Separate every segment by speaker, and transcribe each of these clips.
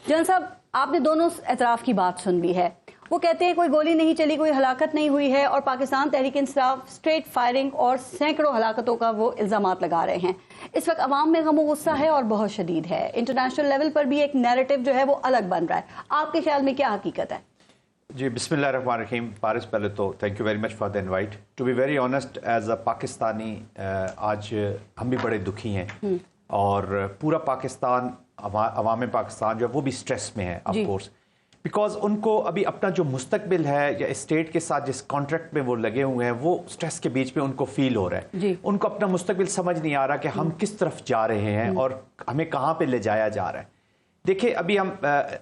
Speaker 1: جان صاحب آپ نے دونوں اطراف کی بات سن لی ہے. وہ کہتے ہیں کوئی گولی نہیں چلی, کوئی ہلاکت نہیں ہوئی ہے, اور پاکستان تحریک انصاف اسٹریٹ فائرنگ اور سینکڑوں ہلاکتوں کا وہ الزامات لگا رہے ہیں. اس وقت عوام میں غم و غصہ ہے اور بہت شدید ہے. انٹرنیشنل لیول پر بھی ایک نیریٹو جو ہے وہ الگ بن رہا ہے. آپ کے خیال میں کیا حقیقت ہے؟
Speaker 2: جی بسم اللہ الرحمن الرحیم. پارس پہلے تو thank you very much for the invite. To be very honest as a Pakistani آج ہم بھی بڑے دکھی ہیں, اور پورا پاکستان, عوام پاکستان جو ہے وہ بھی سٹریس میں ہے آف کورس, بیکاز ان کو ابھی اپنا جو مستقبل ہے یا اسٹیٹ کے ساتھ جس کانٹریکٹ میں وہ لگے ہوئے ہیں وہ سٹریس کے بیچ میں ان کو فیل ہو رہا ہے. ان کو اپنا مستقبل سمجھ نہیں آ رہا کہ ہم کس طرف جا رہے ہیں اور ہمیں کہاں پہ لے جایا جا رہا ہے. دیکھیں ابھی ہم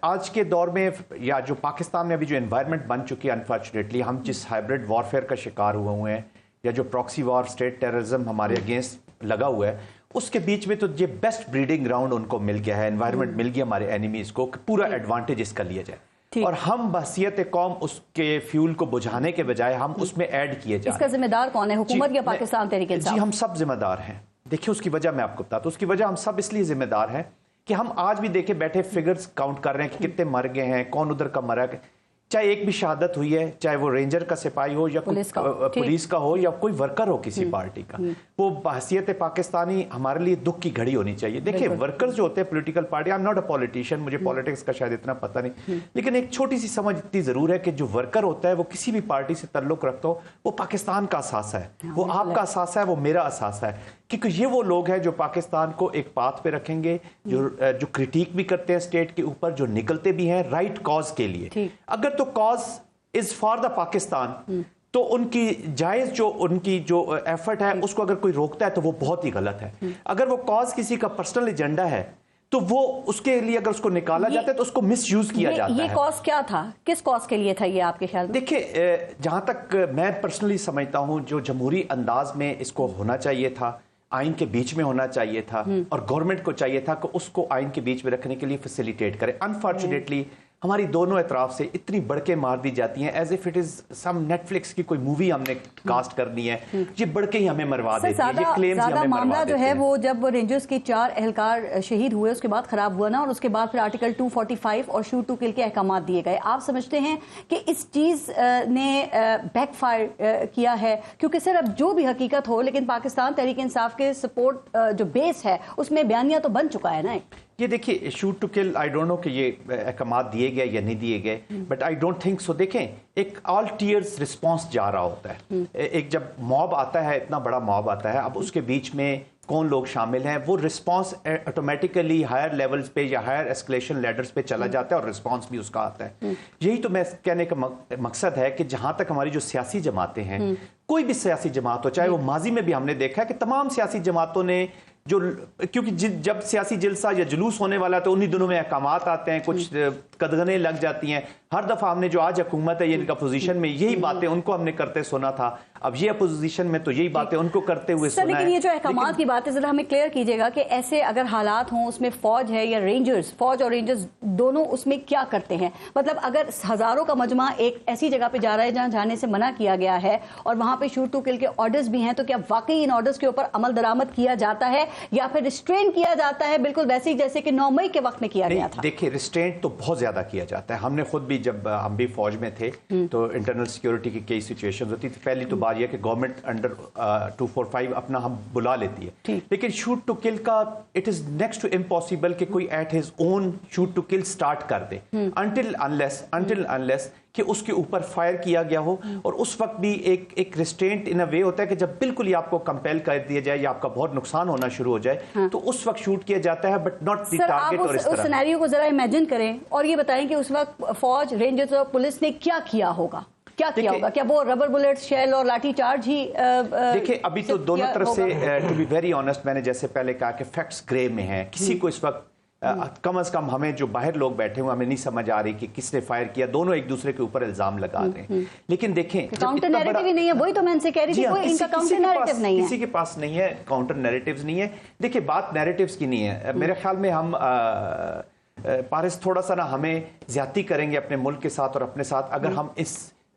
Speaker 2: آج کے دور میں یا جو پاکستان میں ابھی جو انوائرمنٹ بن چکی ہے انفارچونیٹلی, ہم جس ہائبرڈ وارفیئر کا شکار ہوئے ہیں یا جو پراکسی وار اسٹیٹ ٹیررزم ہمارے اگینسٹ لگا ہوا ہے, اس کے بیچ میں تو یہ بیسٹ بریڈنگ گراؤنڈ ان کو مل گیا ہے, انوائرمنٹ مل گیا ہمارے اینیمیز کو کہ پورا ایڈوانٹیج اس کا لیا جائے, اور ہم بحثیت قوم اس کے فیول کو بجھانے کے بجائے ہم اس میں ایڈ کیے جائیں.
Speaker 1: اس کا ذمہ دار کون ہے, حکومت یا پاکستان تحریک انصاف؟
Speaker 2: جی ہم سب ذمہ دار ہیں. دیکھیں اس کی وجہ میں آپ کو بتاتا ہوں. اس کی وجہ ہم سب اس لیے ذمہ دار ہیں کہ ہم آج بھی دیکھیں بیٹھے فگرز کاؤنٹ کر رہے ہیں کہ کتنے مر گئے ہیں, کون ادھر کا مرا ہے, چاہے ایک بھی شہادت ہوئی ہے, چاہے وہ رینجر کا سپاہی ہو یا پولیس کا ہو یا کوئی ورکر ہو کسی پارٹی کا, وہ بحثیت پاکستانی ہمارے لیے دکھ کی گھڑی ہونی چاہیے. دیکھیں ورکرز جو ہوتے ہیں political party, I am not a politician, مجھے پالیٹکس کا شاید اتنا پتہ نہیں, لیکن ایک چھوٹی سی سمجھ اتنی ضرور ہے کہ جو ورکر ہوتا ہے وہ کسی بھی پارٹی سے تعلق رکھتا ہو, وہ پاکستان کا اثاثہ ہے, وہ آپ کا اثاثہ ہے, وہ میرا اثاثہ ہے, کیونکہ یہ وہ لوگ ہیں جو پاکستان کو ایک پاتھ پہ رکھیں گے, جو کرٹیک بھی کرتے ہیں اسٹیٹ کے اوپر, جو نکلتے بھی ہیں رائٹ کاز کے لیے. اگر تو cause is for the Pakistan تو ان کی جائز جو ان کی جو ایفرٹ ہے اس کو اگر کوئی روکتا ہے تو وہ بہت ہی غلط ہے. اگر وہ کاز کسی کا پرسنل ایجنڈا ہے تو وہ اس کے لیے اگر اس کو نکالا جاتا ہے تو اس کو مس یوز کیا جاتا ہے.
Speaker 1: یہ کاز کیا تھا, کس کاز کے لیے تھا یہ آپ کے خیال میں؟
Speaker 2: دیکھیں جہاں تک میں پرسنلی سمجھتا ہوں, جو جمہوری انداز میں اس کو ہونا چاہیے تھا, آئین کے بیچ میں ہونا چاہیے تھا, اور گورنمنٹ کو چاہیے تھا کہ اس کو آئین کے بیچ میں رکھنے کے لیے فیسیلیٹیٹ کرے. انفارچونیٹلی ہماری دونوں اطراف سے اتنی بڑکیں مار دی جاتی ہیں as if it is some Netflix کی کوئی مووی ہم نے کاسٹ کرنی ہے, یہ بڑکیں ہی ہمیں مروا دیتی ہیں, یہ کلیمز ہی ہمیں مروا دیتے ہیں.
Speaker 1: معاملہ جو ہے وہ جب رینجرز کے 4 اہلکار شہید ہوئے اس کے بعد خراب ہوا نا, اور اس کے بعد پھر آرٹیکل 245 اور شوٹ ٹو کل کے احکامات دیے گئے. آپ سمجھتے ہیں کہ اس چیز نے بیک فائر کیا ہے؟ کیونکہ سر اب جو بھی حقیقت ہو, لیکن پاکستان تحریک انصاف کے سپورٹ جو بیس ہے اس میں بیانیہ تو بن چکا ہے نا.
Speaker 2: یہ دیکھیے شوٹ ٹو کل, آئی ڈونٹ نو کہ یہ احکامات دیے گئے یا نہیں دیے گئے, but I don't think so. دیکھیں ایک آل ٹیئرز رسپانس جا رہا ہوتا ہے, ایک جب موب آتا ہے, اتنا بڑا موب آتا ہے, اب اس کے بیچ میں کون لوگ شامل ہیں, وہ رسپانس آٹومیٹیکلی ہائر لیولز پہ یا ہائر ایسکلیشن لیڈرز پہ چلا جاتا ہے, اور رسپانس بھی اس کا آتا ہے. یہی تو میں کہنے کا مقصد ہے کہ جہاں تک ہماری جو سیاسی جماعتیں ہیں, کوئی بھی سیاسی جماعت ہو, چاہے وہ ماضی میں بھی ہم نے دیکھا ہے کہ تمام سیاسی جماعتوں نے جو, کیونکہ جب سیاسی جلسہ یا جلوس ہونے والا ہے تو انہی دنوں میں احکامات آتے ہیں, کچھ قدغنیں لگ جاتی ہیں. ہر دفعہ ہم نے جو آج حکومت ہے یہ اپوزیشن میں یہی باتیں ان کو ہم نے کرتے سنا تھا, اب یہ اپوزیشن میں تو یہی باتیں ان کو کرتے ہوئے سنا ہے.
Speaker 1: لیکن یہ جو احکامات کی بات ہے ذرا ہمیں کلیئر کیجیے گا کہ ایسے اگر حالات ہوں اس میں فوج ہے یا رینجرز, فوج اور رینجرز دونوں اس میں کیا کرتے ہیں؟ مطلب اگر ہزاروں کا مجمع ایک ایسی جگہ پہ جا رہا ہے جہاں جانے سے منع کیا گیا ہے اور وہاں پہ شوٹ ٹو کل کے آرڈرز بھی ہیں, تو کیا واقعی ان آرڈرز کے اوپر عمل درآمد کیا جاتا ہے یا پھر ریسٹرین کیا جاتا ہے بالکل ویسے ہی جیسے کہ 9 مئی کے وقت میں کیا گیا تھا؟
Speaker 2: دیکھیں ریسٹرینٹ تو بہت زیادہ کیا جاتا ہے. ہم نے خود بھی جب ہم بھی فوج میں تھے تو انٹرنل سیکیورٹی کی کئی سچویشنز ہوتی تھی. پہلی تو بات یہ کہ گورنمنٹ انڈر 245 اپنا ہم بلا لیتی ہے, لیکن شوٹ ٹو کل کا it is next to impossible کہ کوئی at his own shoot to kill start کر دے انٹل انلیس کہ اس کے اوپر فائر کیا گیا ہو. اور اس وقت بھی ایک ریسٹرینٹ ان اے وے ہوتا ہے کہ جب بالکل ہی آپ کو کمپیل کر دیا جائے یا آپ کا بہت نقصان ہونا شروع ہو جائے تو اس وقت شوٹ کیا جاتا ہے, بٹ ناٹ دی ٹارگٹ. اور اس
Speaker 1: سینیریو کو ذرا امیجن کریں اور یہ بتائیں کہ اس وقت فوج, رینجرز اور پولیس نے کیا کیا ہوگا, کیا کیا ہوگا؟ کیا وہ ربر بلیٹ, شیل اور لاٹھی چارج ہی؟
Speaker 2: دیکھیں ابھی تو دونوں طرف سے ٹو بی ویری آنیسٹ, میں نے جیسے پہلے کہا کہ فیکٹس گرے میں ہیں. کسی کو اس وقت کم از کم ہمیں جو باہر لوگ بیٹھے ہوئے ہمیں نہیں سمجھ آ رہی کہ کس نے فائر کیا, دونوں ایک دوسرے کے اوپر الزام لگا رہے ہیں. لیکن دیکھیں
Speaker 1: کاؤنٹر نیریٹو ہی نہیں ہے, وہی تو میں ان سے کہہ رہی تھی, کوئی ان کا کاؤنٹر نیریٹو نہیں ہے,
Speaker 2: کسی کے پاس نہیں ہے, کاؤنٹر نیریٹوز نہیں ہے. دیکھیں بات نیریٹوز کی نہیں ہے, میرے خیال میں ہم پارس تھوڑا سا نا ہمیں زیادتی کریں گے اپنے ملک کے ساتھ اور اپنے ساتھ اگر ہم اس